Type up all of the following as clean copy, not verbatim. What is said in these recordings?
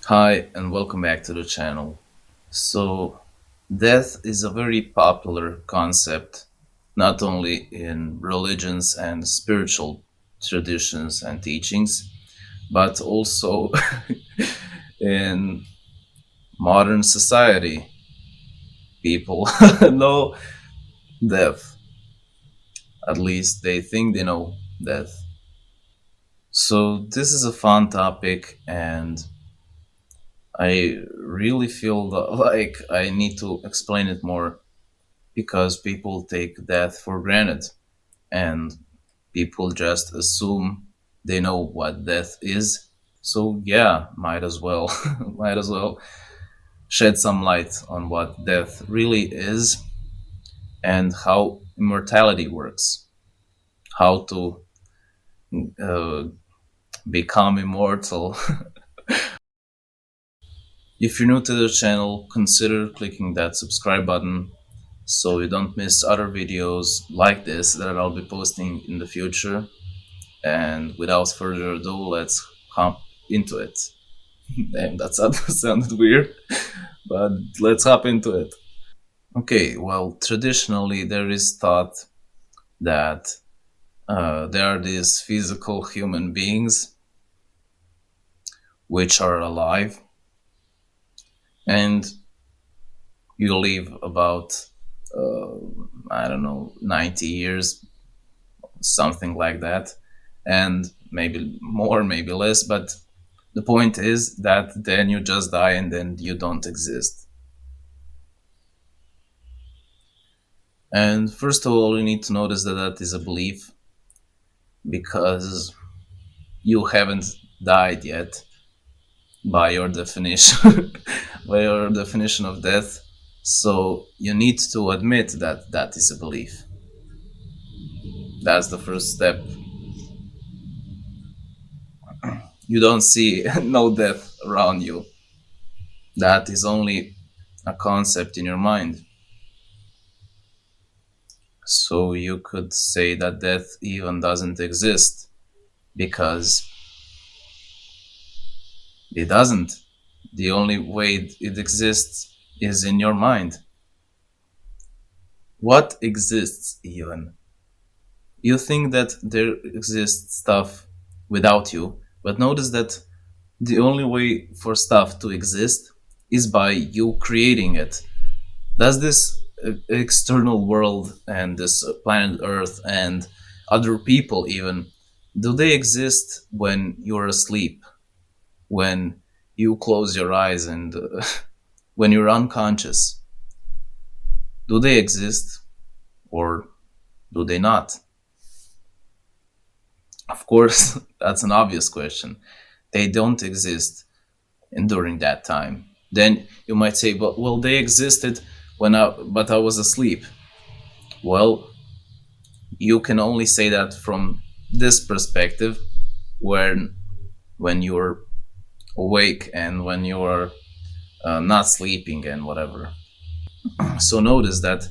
Hi, and welcome back to the channel. So, death is a very popular concept, not only in religions and spiritual traditions and teachings, but also in modern society. People know death, at least they think they know death. So, this is a fun topic, and I really feel like I need to explain it more because people take death for granted and people just assume they know what death is. So yeah, might as well might as well shed some light on what death really is and how immortality works, how to uh, become immortal. If you're new to the channel, consider clicking that subscribe button so you don't miss other videos like this that I'll be posting in the future. And without further ado, let's hop into it. Damn, that sounded weird, but let's hop into it. Okay, well, traditionally there is thought that there are these physical human beings which are alive, and you live about, uh, I don't know, 90 years, something like that, and maybe more, maybe less, but the point is that then you just die and then you don't exist. And first of all, you need to notice that that is a belief because you haven't died yet by your definition, by your definition of death. So you need to admit that that is a belief. That's the first step. You don't see no death around you. That is only a concept in your mind. So you could say that death even doesn't exist because it doesn't. The only way it exists is in your mind. What exists even? You think that there exists stuff without you, but notice that the only way for stuff to exist is by you creating it. Does this external world and this planet Earth and other people even, do they exist when you're asleep? When you close your eyes and when you're unconscious? Do they exist or do they not? Of course, that's an obvious question. They don't exist during that time. Then you might say, but well, they existed but I was asleep. Well, you can only say that from this perspective, where when you're awake and when you're not sleeping and whatever. So notice that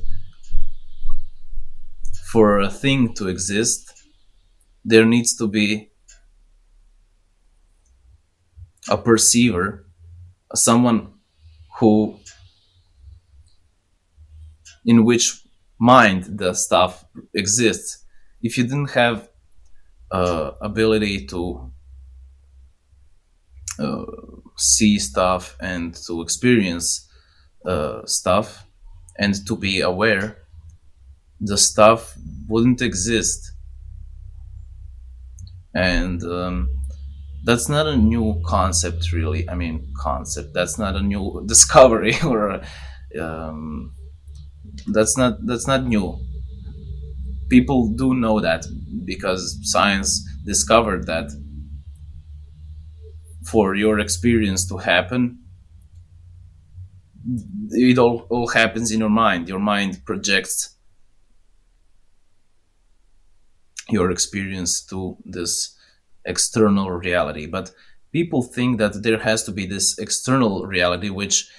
for a thing to exist, there needs to be a perceiver, someone who in which mind the stuff exists. If you didn't have ability to uh, see stuff and to experience stuff and to be aware, the stuff wouldn't exist. And that's not a new concept, really. I mean, concept. That's not a new discovery, or um, that's not new. People do know that because science discovered that for your experience to happen, it all happens in your mind. Your mind projects your experience to this external reality. But people think that there has to be this external reality, which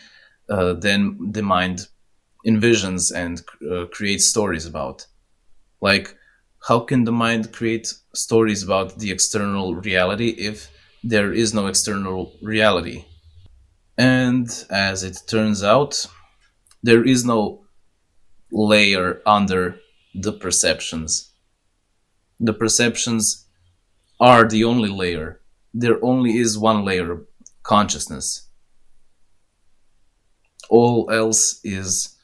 then the mind envisions and creates stories about. Like, how can the mind create stories about the external reality if there is no external reality? And as it turns out, there is no layer under the perceptions. The perceptions are the only layer. There only is one layer, consciousness. All else is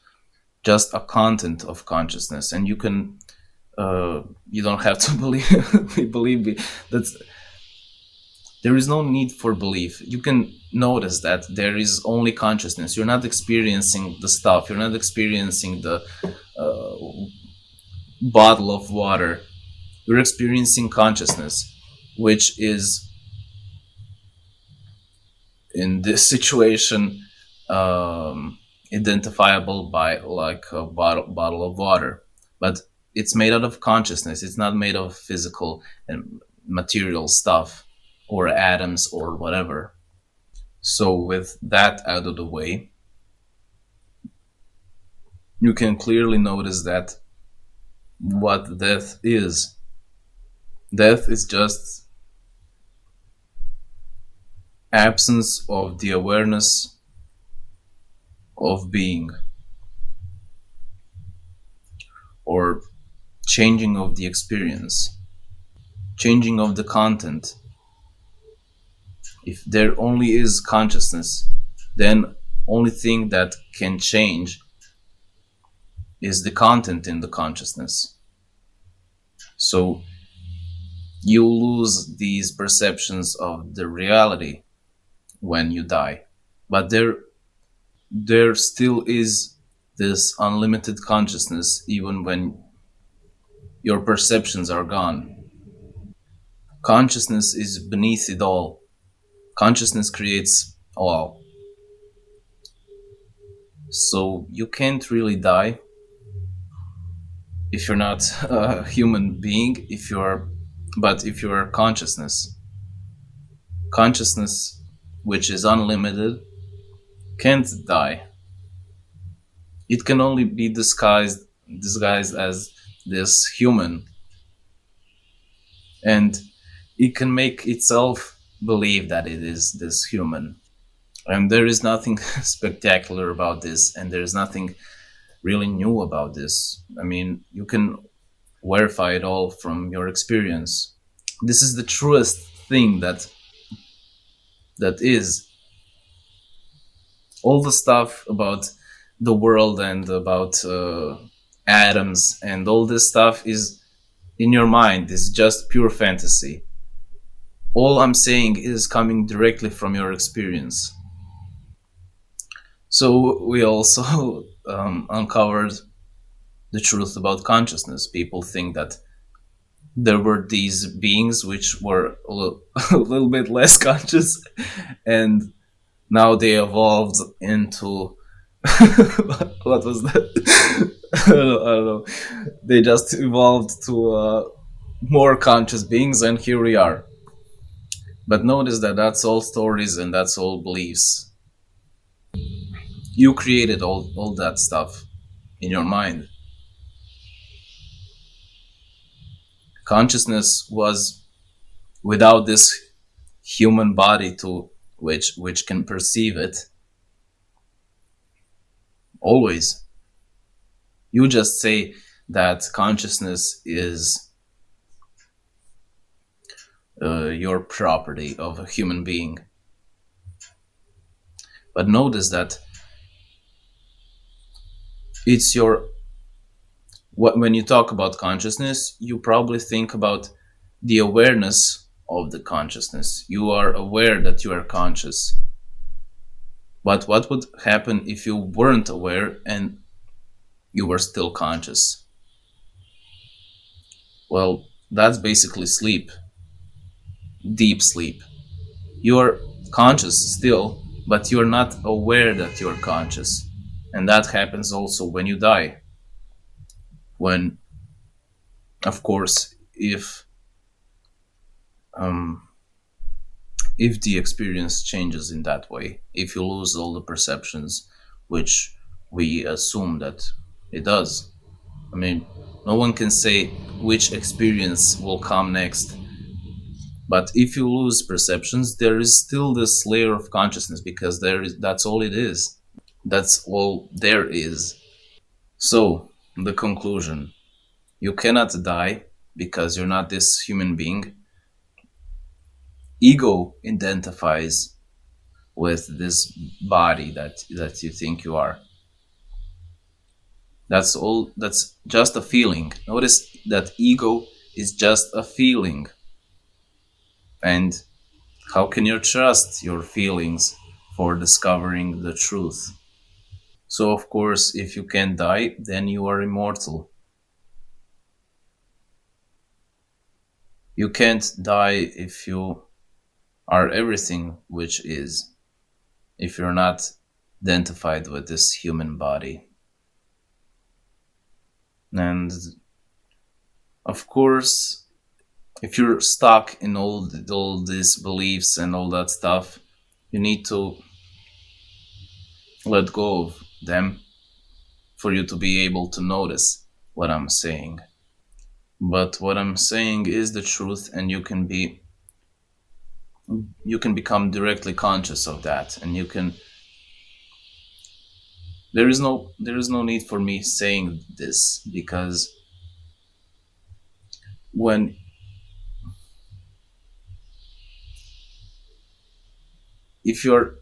just a content of consciousness, and you don't have to believe me. That's There is no need for belief. You can notice that there is only consciousness. You're not experiencing the stuff. You're not experiencing the bottle of water. You're experiencing consciousness, which is in this situation identifiable by like a bottle of water. But it's made out of consciousness. It's not made of physical and material stuff or atoms or whatever. So, with that out of the way, you can clearly notice that what death is just absence of the awareness of being, or changing of the experience, changing of the content. If there only is consciousness, then only thing that can change is the content in the consciousness. So you lose these perceptions of the reality when you die. But there still is this unlimited consciousness even when your perceptions are gone. Consciousness is beneath it all. Consciousness creates all. So you can't really die if you're not a human being, if you're consciousness which is unlimited, can't die. It can only be disguised as this human, and it can make itself believe that it is this human. And there is nothing spectacular about this, and there is nothing really new about this. I mean, you can verify it all from your experience. This is the truest thing that is. All the stuff about the world and about atoms and all this stuff is in your mind. Is just pure fantasy. All I'm saying is coming directly from your experience. So we also uncovered the truth about consciousness. People think that there were these beings which were a little bit less conscious, and now they evolved into what was that? I don't know. They just evolved to more conscious beings, and here we are. But notice that that's all stories and that's all beliefs. You created all that stuff in your mind. Consciousness was without this human body to which can perceive it always. You just say that consciousness is your property of a human being. But notice that it's your when you talk about consciousness, you probably think about the awareness of the consciousness. You are aware that you are conscious. But what would happen if you weren't aware and you were still conscious? Well, that's basically sleep, deep sleep. You are conscious still, but you're not aware that you're conscious. And that happens also when you die. When, of course, um, if the experience changes in that way, if you lose all the perceptions, which we assume that it does. I mean, no one can say which experience will come next, But if you lose perceptions, there is still this layer of consciousness, because that's all it is. That's all there is. So, the conclusion: you cannot die because you're not this human being. Ego identifies with this body that you think you are. That's all. That's just a feeling. Notice that ego is just a feeling. And how can you trust your feelings for discovering the truth? So, of course, if you can die, then you are immortal. You can't die if you are everything which is, if you're not identified with this human body. And of course, if you're stuck in all these beliefs and all that stuff, you need to let go of them for you to be able to notice what I'm saying. But what I'm saying is the truth, and you can become directly conscious of that, and you can there is no need for me saying this, because when if you're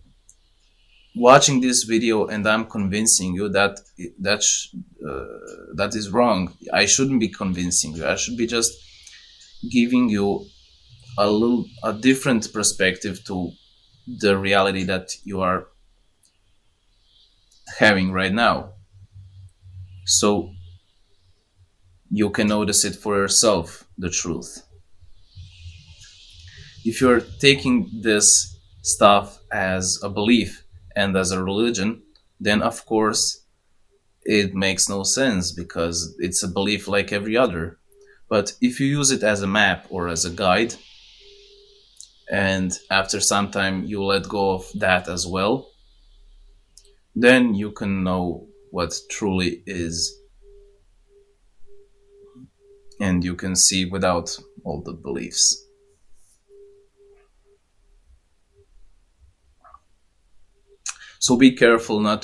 watching this video and I'm convincing you that is wrong, I shouldn't be convincing you. I should be just giving you a different perspective to the reality that you are having right now, so you can notice it for yourself, the truth. If you're taking this stuff as a belief and as a religion, then of course it makes no sense, because it's a belief like every other. But if you use it as a map or as a guide, and after some time you let go of that as well, then you can know what truly is, and you can see without all the beliefs. So be careful not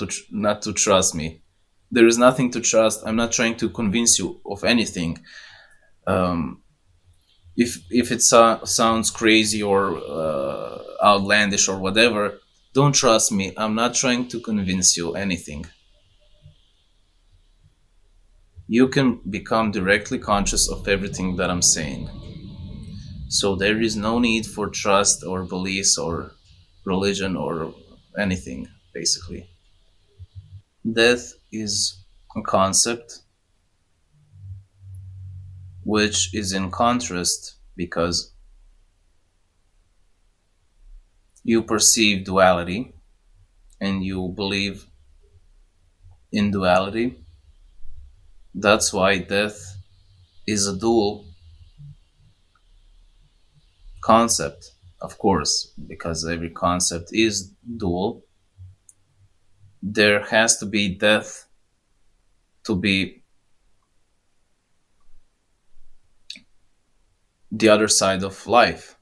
to trust me. There is nothing to trust. I'm not trying to convince you of anything. Um, if it sounds crazy or outlandish or whatever, don't trust me. I'm not trying to convince you anything. You can become directly conscious of everything that I'm saying. So there is no need for trust or beliefs or religion or anything, basically. Death is a concept which is in contrast, because you perceive duality and you believe in duality. That's why death is a dual concept, of course, because every concept is dual. There has to be death to be the other side of life.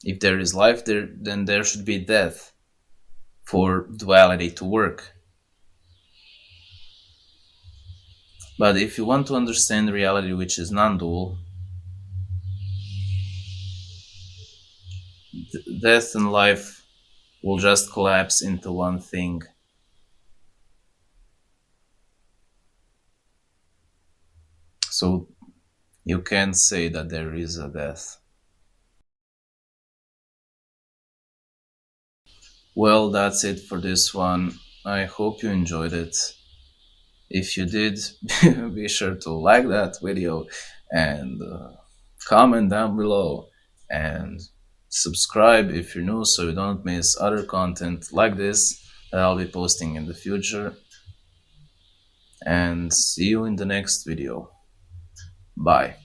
If there is life there, then there should be death for duality to work. But if you want to understand reality which is non-dual, death and life will just collapse into one thing. So you can't say that there is a death. Well, that's it for this one. I hope you enjoyed it. If you did, be sure to like that video and comment down below, and subscribe if you're new so you don't miss other content like this that I'll be posting in the future. And see you in the next video. Bye.